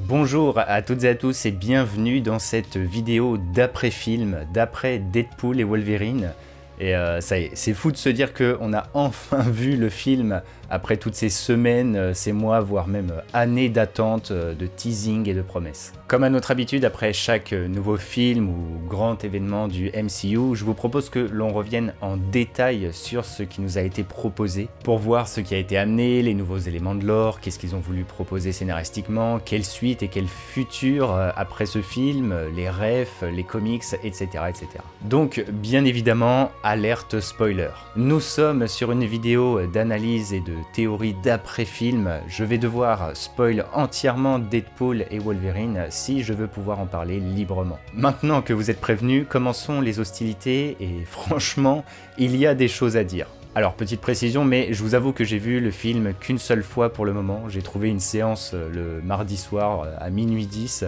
Bonjour à toutes et à tous et bienvenue dans cette vidéo d'après-film, d'après Deadpool et Wolverine. Et ça y est, c'est fou de se dire qu'on a enfin vu le film après toutes ces semaines, ces mois, voire même années d'attente, de teasing et de promesses. Comme à notre habitude, après chaque nouveau film ou grand événement du MCU, je vous propose que l'on revienne en détail sur ce qui nous a été proposé, pour voir ce qui a été amené, les nouveaux éléments de lore, qu'est-ce qu'ils ont voulu proposer scénaristiquement, quelle suite et quel futur après ce film, les refs, les comics, etc. etc. Donc, bien évidemment, alerte spoiler. Nous sommes sur une vidéo d'analyse et de théorie d'après-film. Je vais devoir spoil entièrement Deadpool et Wolverine si je veux pouvoir en parler librement. Maintenant que vous êtes prévenus, commençons les hostilités et franchement, il y a des choses à dire. Alors, petite précision, mais je vous avoue que j'ai vu le film qu'une seule fois pour le moment. J'ai trouvé une séance le mardi soir à minuit 10.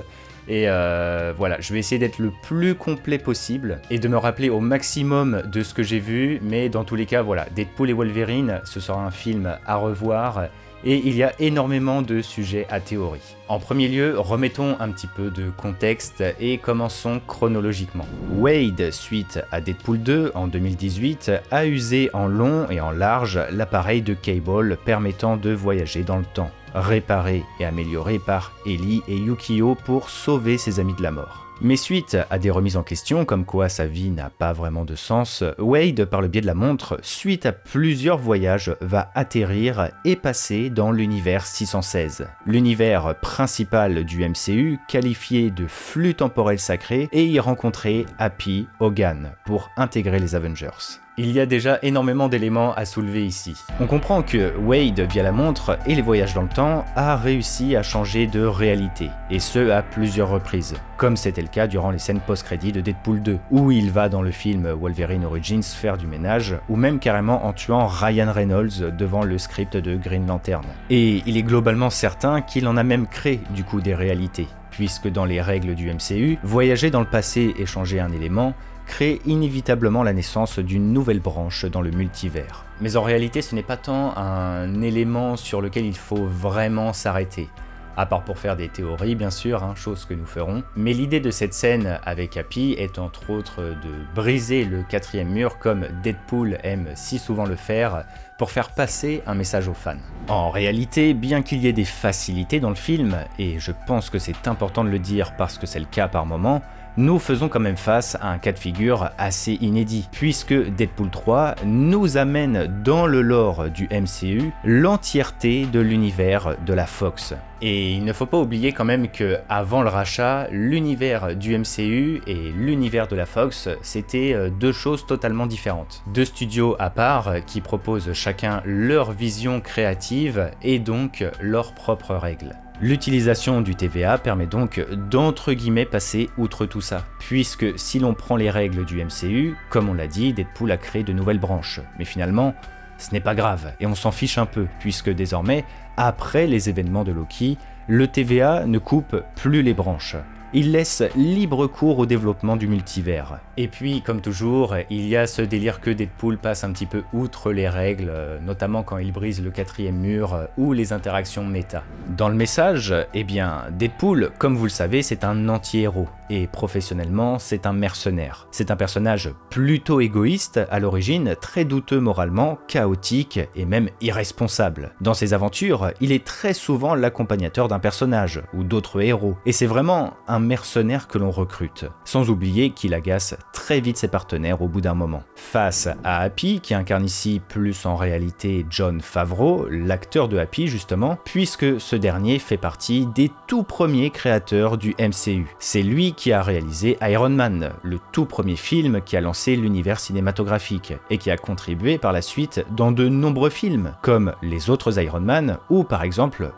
Et voilà, je vais essayer d'être le plus complet possible et de me rappeler au maximum de ce que j'ai vu, mais dans tous les cas, voilà, Deadpool et Wolverine, ce sera un film à revoir et il y a énormément de sujets à théorie. En premier lieu, remettons un petit peu de contexte et commençons chronologiquement. Wade, suite à Deadpool 2 en 2018, a usé en long et en large l'appareil de Cable permettant de voyager dans le temps, réparé et amélioré par Ellie et Yukio pour sauver ses amis de la mort. Mais suite à des remises en question, comme quoi sa vie n'a pas vraiment de sens, Wade, par le biais de la montre, suite à plusieurs voyages, va atterrir et passer dans l'univers 616, l'univers principal du MCU, qualifié de flux temporel sacré, et y rencontrer Happy Hogan pour intégrer les Avengers. Il y a déjà énormément d'éléments à soulever ici. On comprend que Wade, via la montre et les voyages dans le temps, a réussi à changer de réalité, et ce à plusieurs reprises, comme c'était le cas durant les scènes post-crédits de Deadpool 2, où il va dans le film Wolverine Origins faire du ménage, ou même carrément en tuant Ryan Reynolds devant le script de Green Lantern. Et il est globalement certain qu'il en a même créé du coup des réalités, puisque dans les règles du MCU, voyager dans le passé et changer un élément crée inévitablement la naissance d'une nouvelle branche dans le multivers. Mais en réalité, ce n'est pas tant un élément sur lequel il faut vraiment s'arrêter. À part pour faire des théories, bien sûr, chose que nous ferons. Mais l'idée de cette scène avec Happy est entre autres de briser le quatrième mur comme Deadpool aime si souvent le faire, pour faire passer un message aux fans. En réalité, bien qu'il y ait des facilités dans le film, et je pense que c'est important de le dire parce que c'est le cas par moment, nous faisons quand même face à un cas de figure assez inédit, puisque Deadpool 3 nous amène dans le lore du MCU l'entièreté de l'univers de la Fox. Et il ne faut pas oublier quand même que avant le rachat, l'univers du MCU et l'univers de la Fox, c'était deux choses totalement différentes. Deux studios à part qui proposent chacun leur vision créative et donc leurs propres règles. L'utilisation du TVA permet donc d'entre guillemets passer outre tout ça, puisque si l'on prend les règles du MCU, comme on l'a dit, Deadpool a créé de nouvelles branches, mais finalement, ce n'est pas grave, et on s'en fiche un peu, puisque désormais, après les événements de Loki, le TVA ne coupe plus les branches. Il laisse libre cours au développement du multivers. Et puis, comme toujours, il y a ce délire que Deadpool passe un petit peu outre les règles, notamment quand il brise le quatrième mur ou les interactions méta. Dans le message, eh bien, Deadpool, comme vous le savez, c'est un anti-héros, et professionnellement, c'est un mercenaire. C'est un personnage plutôt égoïste à l'origine, très douteux moralement, chaotique et même irresponsable. Dans ses aventures, il est très souvent l'accompagnateur d'un personnage ou d'autres héros, et c'est vraiment un mercenaire que l'on recrute, sans oublier qu'il agace très vite ses partenaires au bout d'un moment. Face à Happy, qui incarne ici plus en réalité Jon Favreau, l'acteur de Happy justement, puisque ce dernier fait partie des tout premiers créateurs du MCU. C'est lui qui a réalisé Iron Man, le tout premier film qui a lancé l'univers cinématographique, et qui a contribué par la suite dans de nombreux films, comme les autres Iron Man, ou par exemple,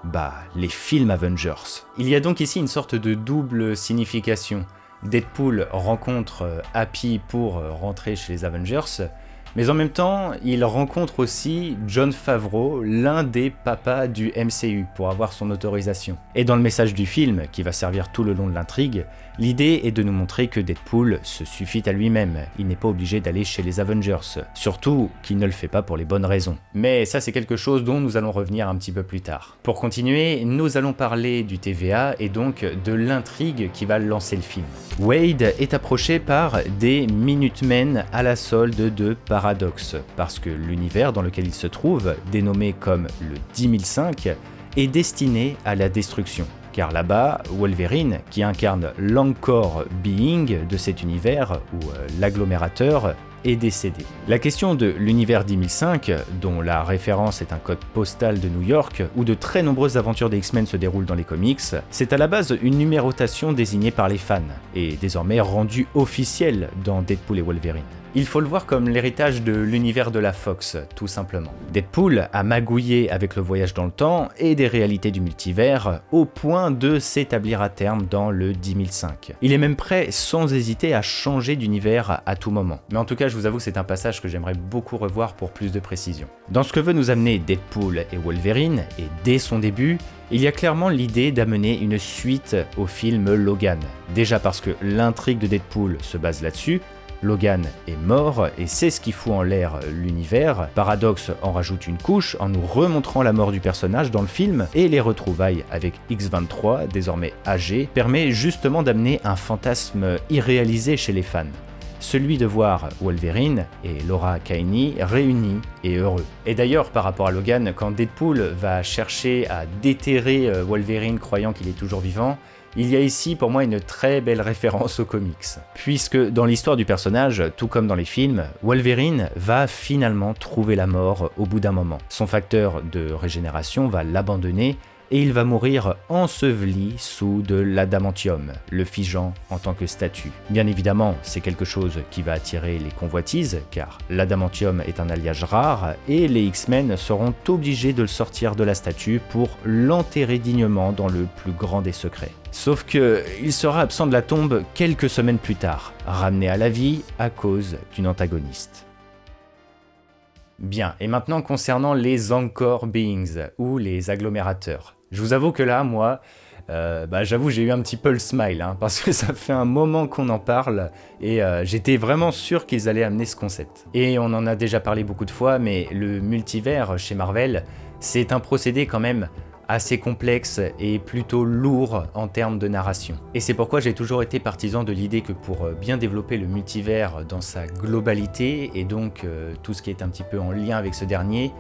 les films Avengers. Il y a donc ici une sorte de double signification. Deadpool rencontre Happy pour rentrer chez les Avengers, Mais en même temps, il rencontre aussi Jon Favreau, l'un des papas du MCU, pour avoir son autorisation. Et dans le message du film, qui va servir tout le long de l'intrigue, l'idée est de nous montrer que Deadpool se suffit à lui-même, il n'est pas obligé d'aller chez les Avengers, surtout qu'il ne le fait pas pour les bonnes raisons. Mais ça c'est quelque chose dont nous allons revenir un petit peu plus tard. Pour continuer, nous allons parler du TVA et donc de l'intrigue qui va lancer le film. Wade est approché par des Minutemen à la solde de Paradox, parce que l'univers dans lequel il se trouve, dénommé comme le 10005, est destiné à la destruction. Car là-bas, Wolverine, qui incarne l'Anchor Being de cet univers, ou l'agglomérateur, est décédé. La question de l'univers 10005, dont la référence est un code postal de New York, où de très nombreuses aventures des X-Men se déroulent dans les comics, c'est à la base une numérotation désignée par les fans, et désormais rendue officielle dans Deadpool et Wolverine. Il faut le voir comme l'héritage de l'univers de la Fox, tout simplement. Deadpool a magouillé avec le voyage dans le temps et des réalités du multivers au point de s'établir à terme dans le 10005. Il est même prêt sans hésiter à changer d'univers à tout moment. Mais en tout cas, je vous avoue que c'est un passage que j'aimerais beaucoup revoir pour plus de précision. Dans ce que veut nous amener Deadpool et Wolverine, et dès son début, il y a clairement l'idée d'amener une suite au film Logan. Déjà parce que l'intrigue de Deadpool se base là-dessus. Logan est mort et c'est ce qui fout en l'air l'univers. Paradox en rajoute une couche en nous remontrant la mort du personnage dans le film et les retrouvailles avec X-23, désormais âgé, permet justement d'amener un fantasme irréalisé chez les fans. Celui de voir Wolverine et Laura Kinney réunis et heureux. Et d'ailleurs, par rapport à Logan, quand Deadpool va chercher à déterrer Wolverine croyant qu'il est toujours vivant, il y a ici pour moi une très belle référence aux comics. Puisque dans l'histoire du personnage, tout comme dans les films, Wolverine va finalement trouver la mort au bout d'un moment. Son facteur de régénération va l'abandonner et il va mourir enseveli sous de l'adamantium, le figeant en tant que statue. Bien évidemment, c'est quelque chose qui va attirer les convoitises, car l'adamantium est un alliage rare, et les X-Men seront obligés de le sortir de la statue pour l'enterrer dignement dans le plus grand des secrets. Sauf que il sera absent de la tombe quelques semaines plus tard, ramené à la vie à cause d'une antagoniste. Bien, et maintenant concernant les Anchor Beings, ou les agglomérateurs. Je vous avoue que là, moi, j'avoue j'ai eu un petit peu le smile, parce que ça fait un moment qu'on en parle, et j'étais vraiment sûr qu'ils allaient amener ce concept. Et on en a déjà parlé beaucoup de fois, mais le multivers chez Marvel, c'est un procédé quand même assez complexe et plutôt lourd en termes de narration. Et c'est pourquoi j'ai toujours été partisan de l'idée que pour bien développer le multivers dans sa globalité, et donc tout ce qui est un petit peu en lien avec ce dernier,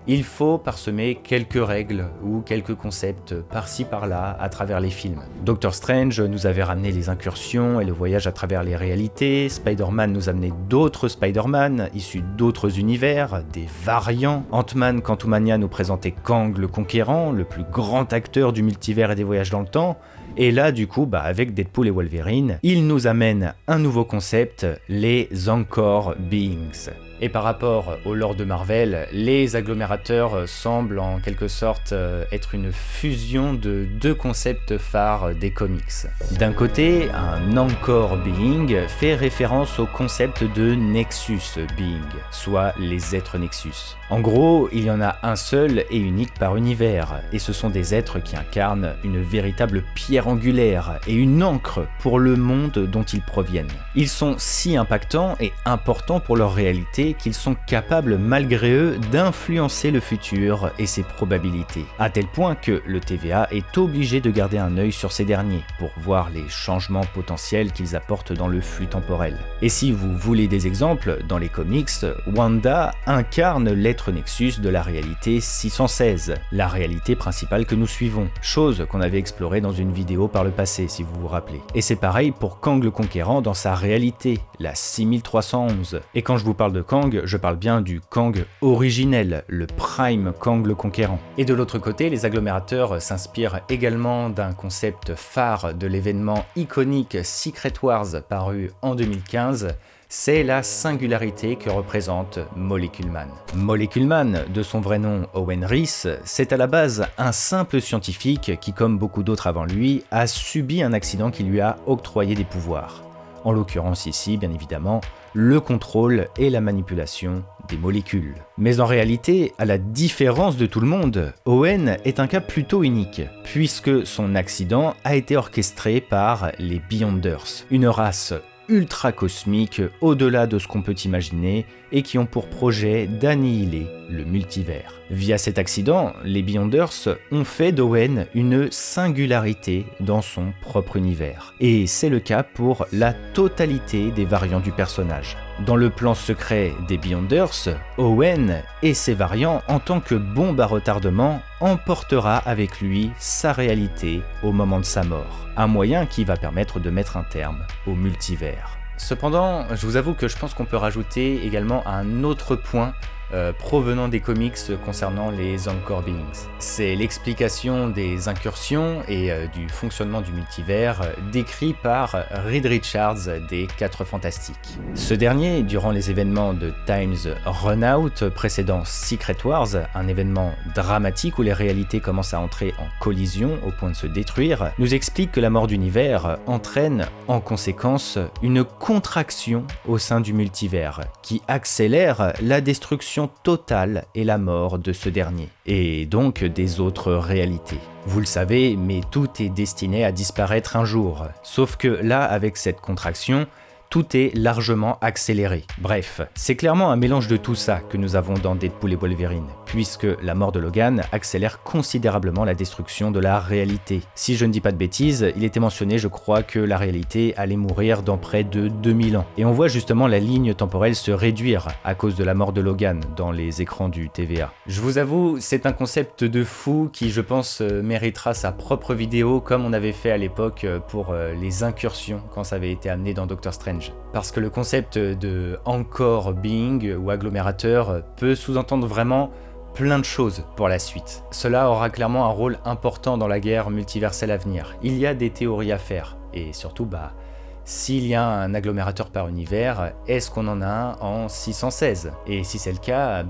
il faut parsemer quelques règles ou quelques concepts par-ci par-là à travers les films. Doctor Strange nous avait ramené les incursions et le voyage à travers les réalités, Spider-Man nous amenait d'autres Spider-Man issus d'autres univers, des variants, Ant-Man Quantumania nous présentait Kang le Conquérant, le plus grand acteur du multivers et des voyages dans le temps, et là du coup, avec Deadpool et Wolverine, il nous amène un nouveau concept, les Anchor Beings. Et par rapport au lore de Marvel, les agglomérateurs semblent en quelque sorte être une fusion de deux concepts phares des comics. D'un côté, un Anchor Being fait référence au concept de Nexus Being, soit les êtres Nexus. En gros, il y en a un seul et unique par univers, et ce sont des êtres qui incarnent une véritable pierre angulaire et une encre pour le monde dont ils proviennent. Ils sont si impactants et importants pour leur réalité qu'ils sont capables malgré eux d'influencer le futur et ses probabilités, à tel point que le TVA est obligé de garder un œil sur ces derniers pour voir les changements potentiels qu'ils apportent dans le flux temporel. Et si vous voulez des exemples, dans les comics, Wanda incarne l'être Nexus de la réalité 616, la réalité principale que nous suivons, chose qu'on avait explorée dans une vidéo par le passé si vous vous rappelez. Et c'est pareil pour Kang le Conquérant dans sa réalité, la 6311. Et quand je vous parle de Kang, je parle bien du Kang originel, le Prime Kang le Conquérant. Et de l'autre côté, les agglomérateurs s'inspirent également d'un concept phare de l'événement iconique Secret Wars paru en 2015, c'est la singularité que représente Molecule Man. Molecule Man, de son vrai nom Owen Reese, c'est à la base un simple scientifique qui, comme beaucoup d'autres avant lui, a subi un accident qui lui a octroyé des pouvoirs. En l'occurrence ici, bien évidemment, le contrôle et la manipulation des molécules. Mais en réalité, à la différence de tout le monde, Owen est un cas plutôt unique, puisque son accident a été orchestré par les Beyonders, une race ultra cosmique au-delà de ce qu'on peut imaginer et qui ont pour projet d'annihiler le multivers. Via cet accident, les Beyonders ont fait d'Owen une singularité dans son propre univers. Et c'est le cas pour la totalité des variants du personnage. Dans le plan secret des Beyonders, Owen et ses variants, en tant que bombe à retardement, emportera avec lui sa réalité au moment de sa mort. Un moyen qui va permettre de mettre un terme au multivers. Cependant, je vous avoue que je pense qu'on peut rajouter également un autre point provenant des comics concernant les Anchor Beings. C'est l'explication des incursions et du fonctionnement du multivers décrit par Reed Richards des 4 Fantastiques. Ce dernier, durant les événements de Time's Run Out précédant Secret Wars, un événement dramatique où les réalités commencent à entrer en collision au point de se détruire, nous explique que la mort d'univers entraîne en conséquence une contraction au sein du multivers qui accélère la destruction totale et la mort de ce dernier, et donc des autres réalités. Vous le savez, mais tout est destiné à disparaître un jour, sauf que là, avec cette contraction, tout est largement accéléré. Bref, c'est clairement un mélange de tout ça que nous avons dans Deadpool et Wolverine, puisque la mort de Logan accélère considérablement la destruction de la réalité. Si je ne dis pas de bêtises, il était mentionné, je crois, que la réalité allait mourir dans près de 2000 ans. Et on voit justement la ligne temporelle se réduire à cause de la mort de Logan dans les écrans du TVA. Je vous avoue, c'est un concept de fou qui, je pense, méritera sa propre vidéo, comme on avait fait à l'époque pour les incursions quand ça avait été amené dans Doctor Strange. Parce que le concept de Anchor Being ou agglomérateur peut sous-entendre vraiment plein de choses pour la suite. Cela aura clairement un rôle important dans la guerre multiverselle à venir. Il y a des théories à faire, et surtout, s'il y a un agglomérateur par univers, est-ce qu'on en a un en 616? Et si c'est le cas,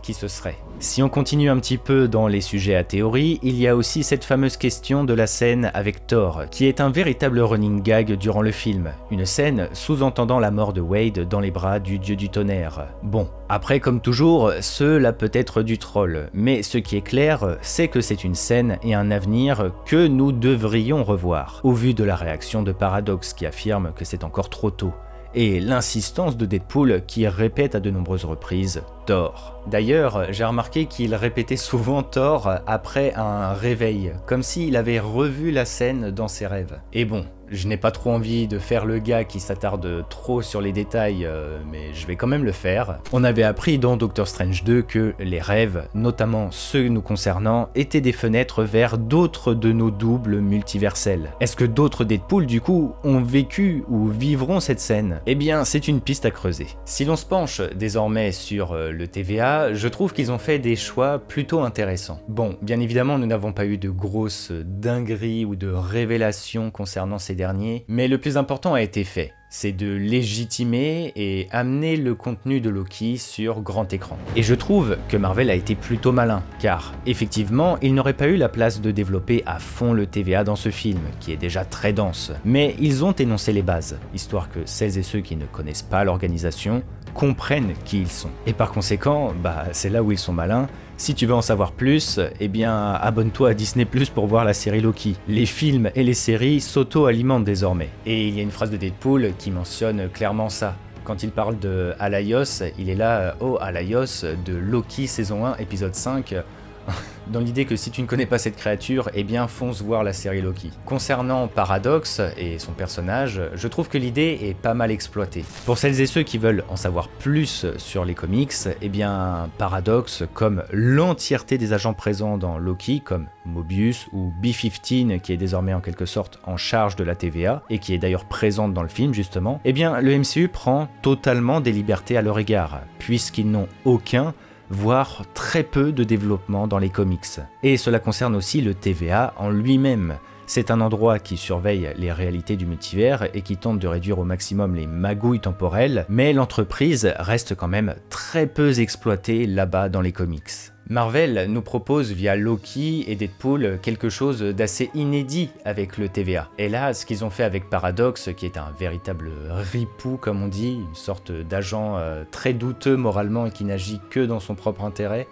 qui ce serait? Si on continue un petit peu dans les sujets à théorie, il y a aussi cette fameuse question de la scène avec Thor, qui est un véritable running gag durant le film. Une scène sous-entendant la mort de Wade dans les bras du dieu du tonnerre. Bon, après comme toujours, cela peut être du troll, mais ce qui est clair, c'est que c'est une scène et un avenir que nous devrions revoir, au vu de la réaction de Paradox qui affirme que c'est encore trop tôt, et l'insistance de Deadpool qui répète à de nombreuses reprises Thor. D'ailleurs, j'ai remarqué qu'il répétait souvent Thor après un réveil, comme s'il avait revu la scène dans ses rêves. Et bon, je n'ai pas trop envie de faire le gars qui s'attarde trop sur les détails, mais je vais quand même le faire. On avait appris dans Doctor Strange 2 que les rêves, notamment ceux nous concernant, étaient des fenêtres vers d'autres de nos doubles multiversels. Est-ce que d'autres Deadpool, du coup, ont vécu ou vivront cette scène? Eh bien, c'est une piste à creuser. Si l'on se penche désormais sur le TVA, je trouve qu'ils ont fait des choix plutôt intéressants. Bon, bien évidemment, nous n'avons pas eu de grosses dingueries ou de révélations concernant ces derniers, mais le plus important a été fait. C'est de légitimer et amener le contenu de Loki sur grand écran. Et je trouve que Marvel a été plutôt malin, car effectivement, il n'aurait pas eu la place de développer à fond le TVA dans ce film, qui est déjà très dense. Mais ils ont énoncé les bases, histoire que celles et ceux qui ne connaissent pas l'organisation comprennent qui ils sont. Et par conséquent, c'est là où ils sont malins. Si tu veux en savoir plus, eh bien abonne-toi à Disney+ pour voir la série Loki. Les films et les séries s'auto-alimentent désormais. Et il y a une phrase de Deadpool qui mentionne clairement ça. Quand il parle de Alaios, il est là « Oh, Alaios de Loki saison 1 épisode 5 ». Dans l'idée que si tu ne connais pas cette créature, eh bien fonce voir la série Loki. Concernant Paradox et son personnage, je trouve que l'idée est pas mal exploitée. Pour celles et ceux qui veulent en savoir plus sur les comics, eh bien Paradox, comme l'entièreté des agents présents dans Loki, comme Mobius ou B-15 qui est désormais en quelque sorte en charge de la TVA, et qui est d'ailleurs présente dans le film justement, eh bien le MCU prend totalement des libertés à leur égard, puisqu'ils n'ont aucun voire très peu de développement dans les comics. Et cela concerne aussi le TVA en lui-même. C'est un endroit qui surveille les réalités du multivers et qui tente de réduire au maximum les magouilles temporelles, mais l'entreprise reste quand même très peu exploitée là-bas dans les comics. Marvel nous propose via Loki et Deadpool quelque chose d'assez inédit avec le TVA. Et là, ce qu'ils ont fait avec Paradox, qui est un véritable ripou comme on dit, une sorte d'agent très douteux moralement et qui n'agit que dans son propre intérêt,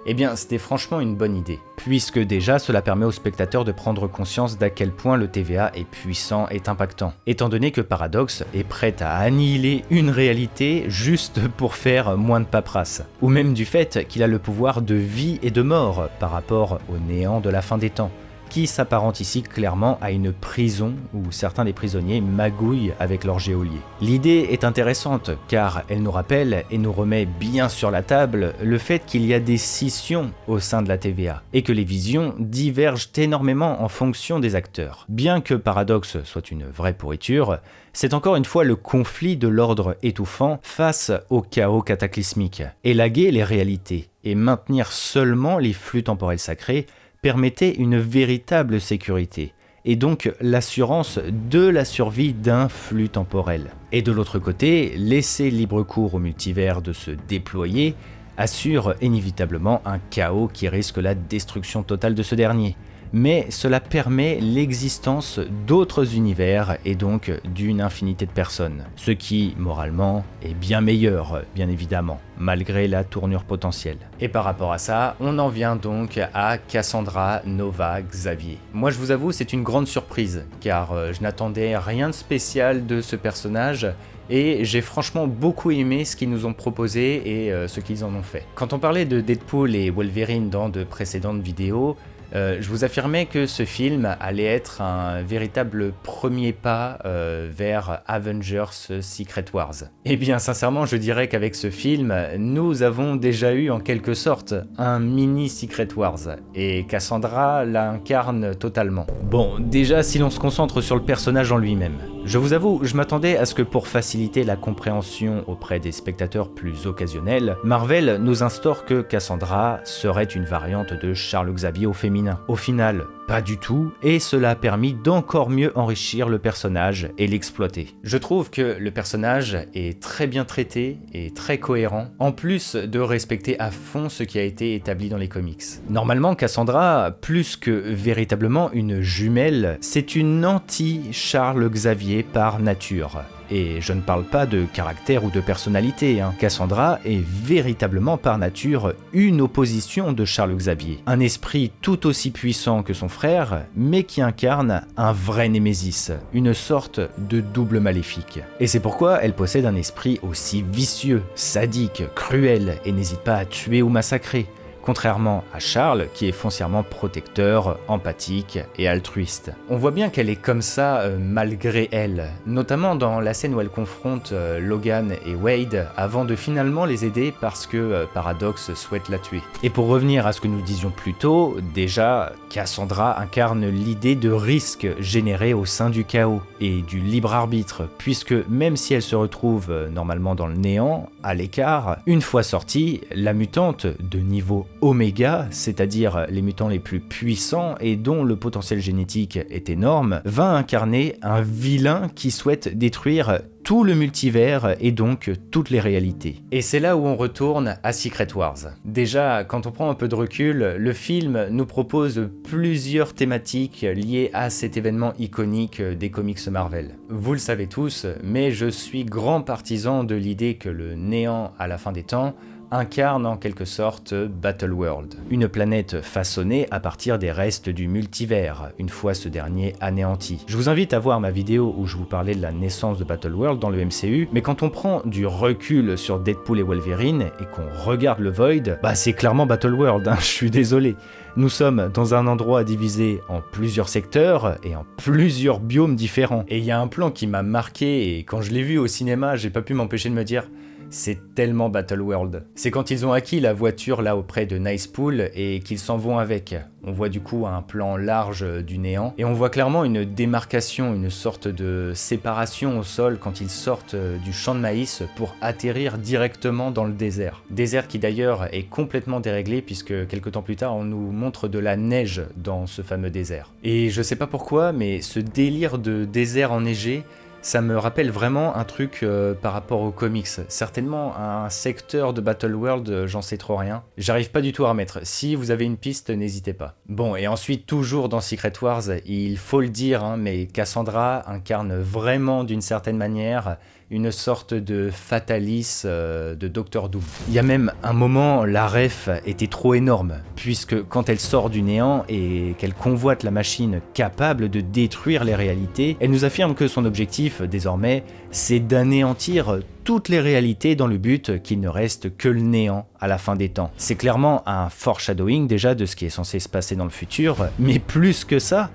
eh bien c'était franchement une bonne idée, puisque déjà cela permet aux spectateurs de prendre conscience d'à quel point le TVA est puissant et impactant, étant donné que Paradox est prêt à annihiler une réalité juste pour faire moins de paperasse, ou même du fait qu'il a le pouvoir de vie et de mort par rapport au néant de la fin des temps, qui s'apparente ici clairement à une prison où certains des prisonniers magouillent avec leur geôlier. L'idée est intéressante car elle nous rappelle et nous remet bien sur la table le fait qu'il y a des scissions au sein de la TVA et que les visions divergent énormément en fonction des acteurs. Bien que Paradox soit une vraie pourriture, c'est encore une fois le conflit de l'ordre étouffant face au chaos cataclysmique. Élaguer les réalités et maintenir seulement les flux temporels sacrés permettait une véritable sécurité, et donc l'assurance de la survie d'un flux temporel. Et de l'autre côté, laisser libre cours au multivers de se déployer assure inévitablement un chaos qui risque la destruction totale de ce dernier. Mais cela permet l'existence d'autres univers et donc d'une infinité de personnes. Ce qui, moralement, est bien meilleur, bien évidemment, malgré la tournure potentielle. Et par rapport à ça, on en vient donc à Cassandra Nova Xavier. Moi je vous avoue, c'est une grande surprise, car je n'attendais rien de spécial de ce personnage, et j'ai franchement beaucoup aimé ce qu'ils nous ont proposé et ce qu'ils en ont fait. Quand on parlait de Deadpool et Wolverine dans de précédentes vidéos, je vous affirmais que ce film allait être un véritable premier pas vers Avengers Secret Wars. Eh bien sincèrement je dirais qu'avec ce film, nous avons déjà eu en quelque sorte un mini Secret Wars, et Cassandra l'incarne totalement. Bon, déjà si l'on se concentre sur le personnage en lui-même, je vous avoue, je m'attendais à ce que pour faciliter la compréhension auprès des spectateurs plus occasionnels, Marvel nous instaure que Cassandra serait une variante de Charles Xavier au féminin. Au final, pas du tout, et cela a permis d'encore mieux enrichir le personnage et l'exploiter. Je trouve que le personnage est très bien traité et très cohérent, en plus de respecter à fond ce qui a été établi dans les comics. Normalement, Cassandra, plus que véritablement une jumelle, c'est une anti-Charles Xavier par nature. Et je ne parle pas de caractère ou de personnalité, Cassandra est véritablement par nature une opposition de Charles Xavier. Un esprit tout aussi puissant que son frère, mais qui incarne un vrai némésis, une sorte de double maléfique. Et c'est pourquoi elle possède un esprit aussi vicieux, sadique, cruel, et n'hésite pas à tuer ou massacrer. Contrairement à Charles, qui est foncièrement protecteur, empathique et altruiste. On voit bien qu'elle est comme ça malgré elle, notamment dans la scène où elle confronte Logan et Wade avant de finalement les aider parce que Paradox souhaite la tuer. Et pour revenir à ce que nous disions plus tôt, déjà, Cassandra incarne l'idée de risque généré au sein du chaos et du libre arbitre, puisque même si elle se retrouve normalement dans le néant, à l'écart, une fois sortie, la mutante de niveau Oméga, c'est-à-dire les mutants les plus puissants et dont le potentiel génétique est énorme, va incarner un vilain qui souhaite détruire tout le multivers et donc toutes les réalités. Et c'est là où on retourne à Secret Wars. Déjà, quand on prend un peu de recul, le film nous propose plusieurs thématiques liées à cet événement iconique des comics Marvel. Vous le savez tous, mais je suis grand partisan de l'idée que le néant à la fin des temps incarne en quelque sorte Battleworld, une planète façonnée à partir des restes du multivers, une fois ce dernier anéanti. Je vous invite à voir ma vidéo où je vous parlais de la naissance de Battleworld dans le MCU, mais quand on prend du recul sur Deadpool et Wolverine et qu'on regarde le Void, c'est clairement Battleworld, je suis désolé. Nous sommes dans un endroit divisé en plusieurs secteurs et en plusieurs biomes différents. Et il y a un plan qui m'a marqué et quand je l'ai vu au cinéma, j'ai pas pu m'empêcher de me dire c'est tellement Battleworld. C'est quand ils ont acquis la voiture là auprès de Nicepool et qu'ils s'en vont avec. On voit du coup un plan large du néant et on voit clairement une démarcation, une sorte de séparation au sol quand ils sortent du champ de maïs pour atterrir directement dans le désert. Désert qui d'ailleurs est complètement déréglé puisque quelques temps plus tard on nous montre de la neige dans ce fameux désert. Et je sais pas pourquoi mais ce délire de désert enneigé, Ça me rappelle vraiment un truc par rapport aux comics. Certainement un secteur de Battleworld, j'en sais trop rien. J'arrive pas du tout à remettre. Si vous avez une piste, n'hésitez pas. Bon, et ensuite, toujours dans Secret Wars, il faut le dire, hein, mais Cassandra incarne vraiment d'une certaine manière une sorte de Fatalis de Doctor Doom. Il y a même un moment, la ref était trop énorme, puisque quand elle sort du néant et qu'elle convoite la machine capable de détruire les réalités, elle nous affirme que son objectif, désormais, c'est d'anéantir toutes les réalités dans le but qu'il ne reste que le néant à la fin des temps. C'est clairement un foreshadowing déjà de ce qui est censé se passer dans le futur, mais plus que ça,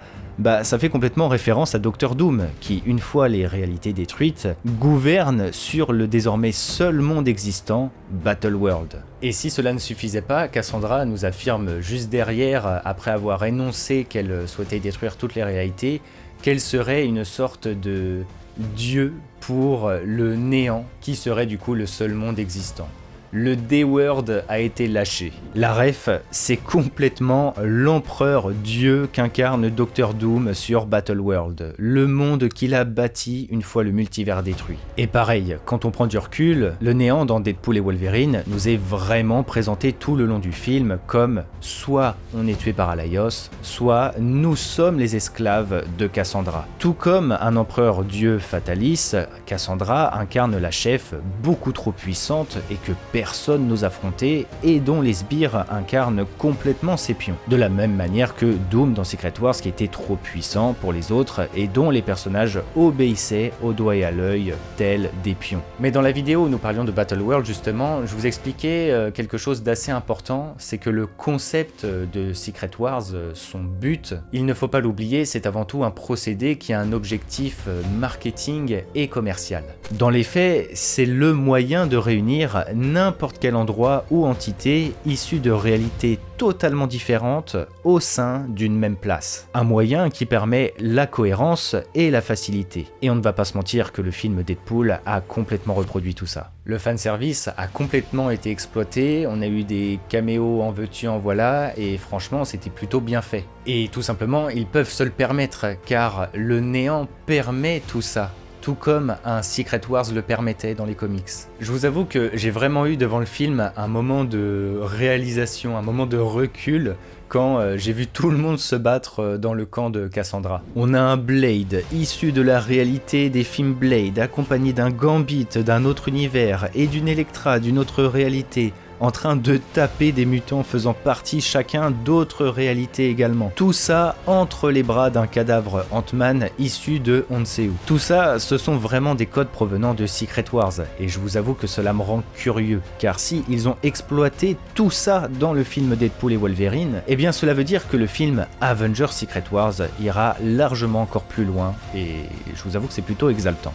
ça fait complètement référence à Doctor Doom, qui, une fois les réalités détruites, gouverne sur le désormais seul monde existant, Battleworld. Et si cela ne suffisait pas, Cassandra nous affirme juste derrière, après avoir énoncé qu'elle souhaitait détruire toutes les réalités, qu'elle serait une sorte de dieu pour le néant, qui serait du coup le seul monde existant. Le D-Word a été lâché. La ref, c'est complètement l'empereur dieu qu'incarne Doctor Doom sur Battleworld, le monde qu'il a bâti une fois le multivers détruit. Et pareil, quand on prend du recul, le néant dans Deadpool et Wolverine nous est vraiment présenté tout le long du film comme soit on est tué par Alaios, soit nous sommes les esclaves de Cassandra. Tout comme un empereur dieu Fatalis, Cassandra incarne la chef beaucoup trop puissante et que personne n'ose affronter et dont les sbires incarnent complètement ses pions. De la même manière que Doom dans Secret Wars qui était trop puissant pour les autres et dont les personnages obéissaient au doigt et à l'œil tels des pions. Mais dans la vidéo où nous parlions de Battleworld justement, je vous expliquais quelque chose d'assez important, c'est que le concept de Secret Wars, son but, il ne faut pas l'oublier, c'est avant tout un procédé qui a un objectif marketing et commercial. Dans les faits, c'est le moyen de réunir n'importe quel endroit ou entité issue de réalités totalement différentes au sein d'une même place. Un moyen qui permet la cohérence et la facilité. Et on ne va pas se mentir que le film Deadpool a complètement reproduit tout ça. Le fanservice a complètement été exploité, on a eu des caméos en veux-tu en voilà, et franchement c'était plutôt bien fait. Et tout simplement, ils peuvent se le permettre, car le néant permet tout ça. Tout comme un Secret Wars le permettait dans les comics. Je vous avoue que j'ai vraiment eu devant le film un moment de réalisation, un moment de recul quand j'ai vu tout le monde se battre dans le camp de Cassandra. On a un Blade issu de la réalité des films Blade, accompagné d'un Gambit d'un autre univers et d'une Elektra d'une autre réalité, en train de taper des mutants faisant partie chacun d'autres réalités également. Tout ça entre les bras d'un cadavre Ant-Man issu de on ne sait où. Tout ça, ce sont vraiment des codes provenant de Secret Wars, et je vous avoue que cela me rend curieux, car si ils ont exploité tout ça dans le film Deadpool et Wolverine, eh bien cela veut dire que le film Avengers Secret Wars ira largement encore plus loin, et je vous avoue que c'est plutôt exaltant.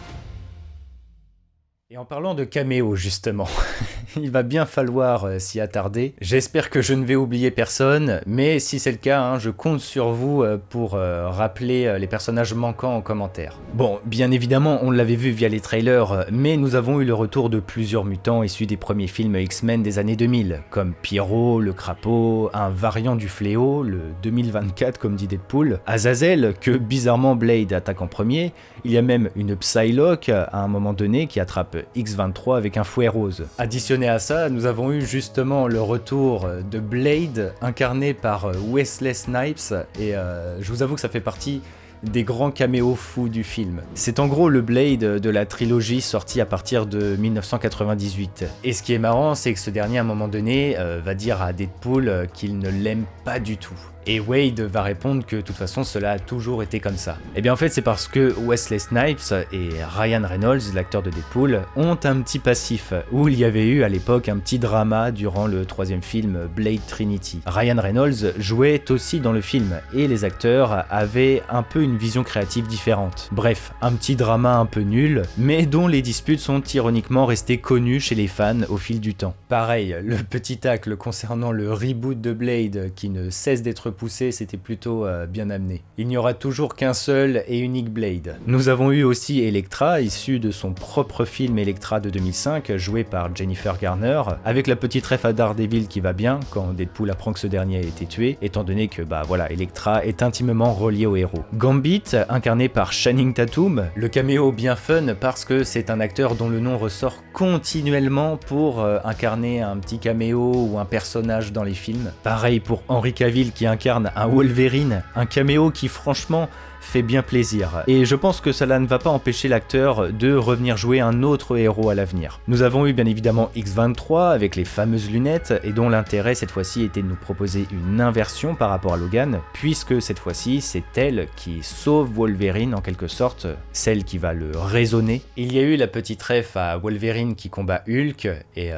Et en parlant de caméo justement, il va bien falloir s'y attarder. J'espère que je ne vais oublier personne, mais si c'est le cas, je compte sur vous pour rappeler les personnages manquants en commentaire. Bon, bien évidemment, on l'avait vu via les trailers, mais nous avons eu le retour de plusieurs mutants issus des premiers films X-Men des années 2000, comme Pyro, le Crapaud, un variant du Fléau, le 2024 comme dit Deadpool, Azazel, que bizarrement Blade attaque en premier, il y a même une Psylocke à un moment donné qui attrape X-23 avec un fouet rose. Additionné à ça, nous avons eu justement le retour de Blade, incarné par Wesley Snipes, et je vous avoue que ça fait partie des grands caméos fous du film. C'est en gros le Blade de la trilogie sortie à partir de 1998. Et ce qui est marrant, c'est que ce dernier, à un moment donné, va dire à Deadpool qu'il ne l'aime pas du tout. Et Wade va répondre que de toute façon cela a toujours été comme ça. Et bien en fait c'est parce que Wesley Snipes et Ryan Reynolds, l'acteur de Deadpool, ont un petit passif, où il y avait eu à l'époque un petit drama durant le troisième film Blade Trinity. Ryan Reynolds jouait aussi dans le film, et les acteurs avaient un peu une vision créative différente. Bref, un petit drama un peu nul, mais dont les disputes sont ironiquement restées connues chez les fans au fil du temps. Pareil, le petit tacle concernant le reboot de Blade qui ne cesse d'être repoussé, c'était plutôt bien amené. Il n'y aura toujours qu'un seul et unique Blade. Nous avons eu aussi Elektra, issue de son propre film Elektra de 2005, joué par Jennifer Garner, avec la petite ref à Daredevil qui va bien quand Deadpool apprend que ce dernier a été tué, étant donné que voilà, Elektra est intimement reliée au héros. Gambit, incarné par Channing Tatum, le caméo bien fun parce que c'est un acteur dont le nom ressort continuellement pour incarner un petit caméo ou un personnage dans les films. Pareil pour Henry Cavill qui incarne un Wolverine, un caméo qui franchement fait bien plaisir. Et je pense que cela ne va pas empêcher l'acteur de revenir jouer un autre héros à l'avenir. Nous avons eu bien évidemment X-23 avec les fameuses lunettes et dont l'intérêt cette fois-ci était de nous proposer une inversion par rapport à Logan, puisque cette fois-ci c'est elle qui sauve Wolverine en quelque sorte, celle qui va le raisonner. Il y a eu la petite ref à Wolverine qui combat Hulk et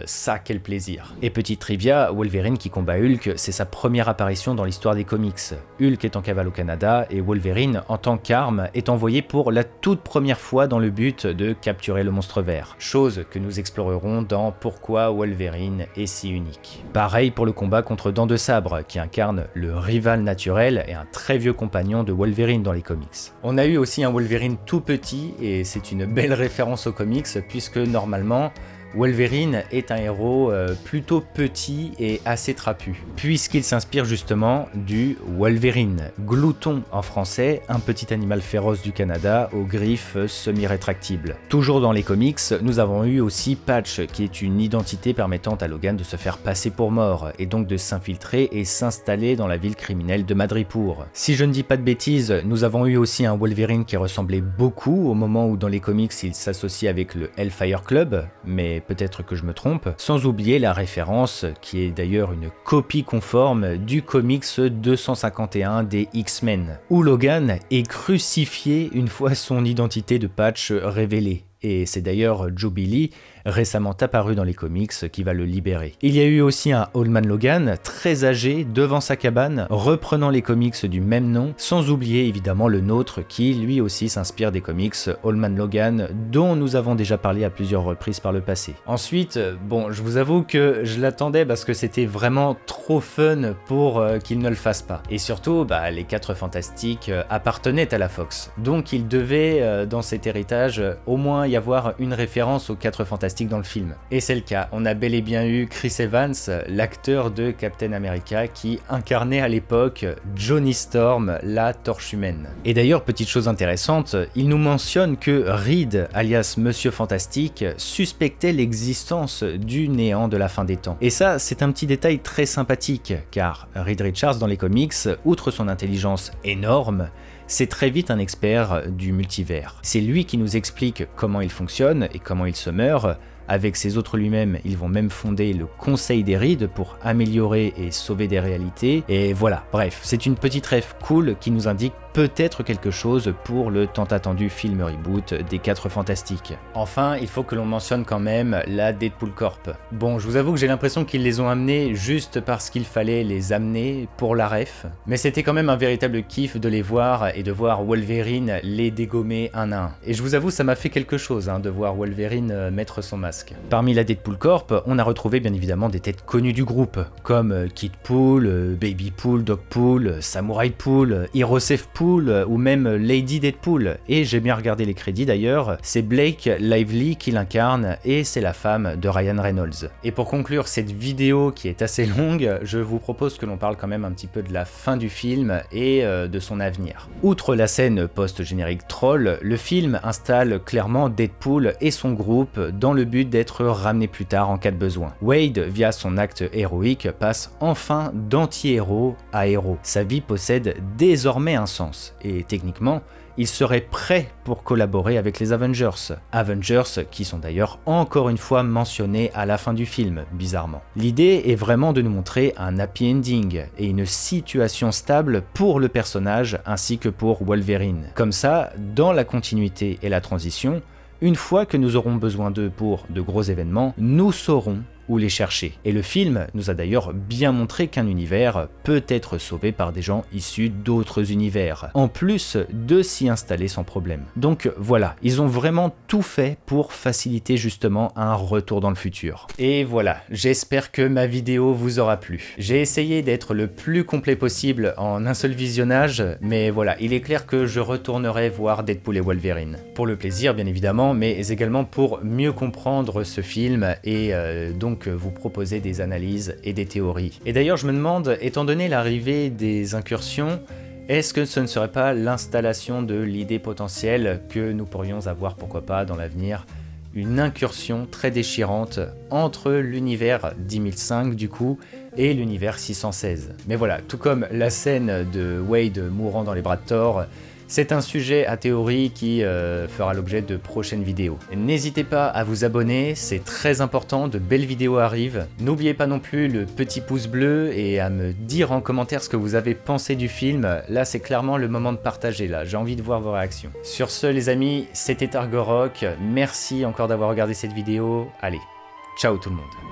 ça quel plaisir. Et petite trivia, Wolverine qui combat Hulk, c'est sa première apparition dans l'histoire des comics. Hulk est en cavale au Canada et Wolverine en tant qu'arme est envoyé pour la toute première fois dans le but de capturer le monstre vert, chose que nous explorerons dans Pourquoi Wolverine est si unique. Pareil pour le combat contre Dents de Sabre, qui incarne le rival naturel et un très vieux compagnon de Wolverine dans les comics. On a eu aussi un Wolverine tout petit, et c'est une belle référence aux comics, puisque normalement, Wolverine est un héros plutôt petit et assez trapu, puisqu'il s'inspire justement du Wolverine, glouton en français, un petit animal féroce du Canada aux griffes semi-rétractibles. Toujours dans les comics, nous avons eu aussi Patch, qui est une identité permettant à Logan de se faire passer pour mort, et donc de s'infiltrer et s'installer dans la ville criminelle de Madripoor. Si je ne dis pas de bêtises, nous avons eu aussi un Wolverine qui ressemblait beaucoup au moment où dans les comics il s'associe avec le Hellfire Club, mais peut-être que je me trompe, sans oublier la référence, qui est d'ailleurs une copie conforme du comics 251 des X-Men, où Logan est crucifié une fois son identité de Patch révélée. Et c'est d'ailleurs Joe Billy, récemment apparu dans les comics, qui va le libérer. Il y a eu aussi un Old Man Logan, très âgé, devant sa cabane, reprenant les comics du même nom, sans oublier évidemment le nôtre, qui lui aussi s'inspire des comics Old Man Logan, dont nous avons déjà parlé à plusieurs reprises par le passé. Ensuite, bon, je vous avoue que je l'attendais parce que c'était vraiment trop fun pour qu'il ne le fasse pas. Et surtout, les 4 Fantastiques appartenaient à la Fox, donc il devait, dans cet héritage, au moins y avoir une référence aux 4 Fantastiques dans le film. Et c'est le cas, on a bel et bien eu Chris Evans, l'acteur de Captain America, qui incarnait à l'époque Johnny Storm, la Torche Humaine. Et d'ailleurs, petite chose intéressante, il nous mentionne que Reed, alias Monsieur Fantastique, suspectait l'existence du néant de la fin des temps. Et ça, c'est un petit détail très sympathique, car Reed Richards dans les comics, outre son intelligence énorme, c'est très vite un expert du multivers. C'est lui qui nous explique comment il fonctionne et comment il se meurt. Avec ses autres lui-même, ils vont même fonder le Conseil des Reed pour améliorer et sauver des réalités. Et voilà, bref, c'est une petite ref cool qui nous indique peut-être quelque chose pour le tant attendu film reboot des 4 Fantastiques. Enfin, il faut que l'on mentionne quand même la Deadpool Corp. Bon, je vous avoue que j'ai l'impression qu'ils les ont amenés juste parce qu'il fallait les amener pour la ref, mais c'était quand même un véritable kiff de les voir et de voir Wolverine les dégommer un à un. Et je vous avoue, ça m'a fait quelque chose de voir Wolverine mettre son masque. Parmi la Deadpool Corp, on a retrouvé bien évidemment des têtes connues du groupe, comme Kid Pool, Baby Pool, Dog Pool, Samurai Pool, Hirosef Pool, ou même Lady Deadpool. Et j'ai bien regardé les crédits d'ailleurs, c'est Blake Lively qui l'incarne et c'est la femme de Ryan Reynolds. Et pour conclure cette vidéo qui est assez longue, je vous propose que l'on parle quand même un petit peu de la fin du film et de son avenir. Outre la scène post-générique troll, le film installe clairement Deadpool et son groupe dans le but d'être ramené plus tard en cas de besoin. Wade, via son acte héroïque, passe enfin d'anti-héros à héros. Sa vie possède désormais un sens. Et techniquement, il serait prêt pour collaborer avec les Avengers. Avengers qui sont d'ailleurs encore une fois mentionnés à la fin du film, bizarrement. L'idée est vraiment de nous montrer un happy ending et une situation stable pour le personnage ainsi que pour Wolverine. Comme ça, dans la continuité et la transition, une fois que nous aurons besoin d'eux pour de gros événements, nous saurons où les chercher. Et le film nous a d'ailleurs bien montré qu'un univers peut être sauvé par des gens issus d'autres univers, en plus de s'y installer sans problème. Donc voilà, ils ont vraiment tout fait pour faciliter justement un retour dans le futur. Et voilà, j'espère que ma vidéo vous aura plu. J'ai essayé d'être le plus complet possible en un seul visionnage, mais voilà, il est clair que je retournerai voir Deadpool et Wolverine. Pour le plaisir bien évidemment, mais également pour mieux comprendre ce film et donc vous proposer des analyses et des théories. Et d'ailleurs je me demande, étant donné l'arrivée des incursions, est-ce que ce ne serait pas l'installation de l'idée potentielle que nous pourrions avoir, pourquoi pas, dans l'avenir, une incursion très déchirante entre l'univers 10005 du coup et l'univers 616. Mais voilà, tout comme la scène de Wade mourant dans les bras de Thor, c'est un sujet à théorie qui fera l'objet de prochaines vidéos. N'hésitez pas à vous abonner, c'est très important, de belles vidéos arrivent. N'oubliez pas non plus le petit pouce bleu et à me dire en commentaire ce que vous avez pensé du film. Là, c'est clairement le moment de partager, là, j'ai envie de voir vos réactions. Sur ce, les amis, c'était Argorok, merci encore d'avoir regardé cette vidéo. Allez, ciao tout le monde.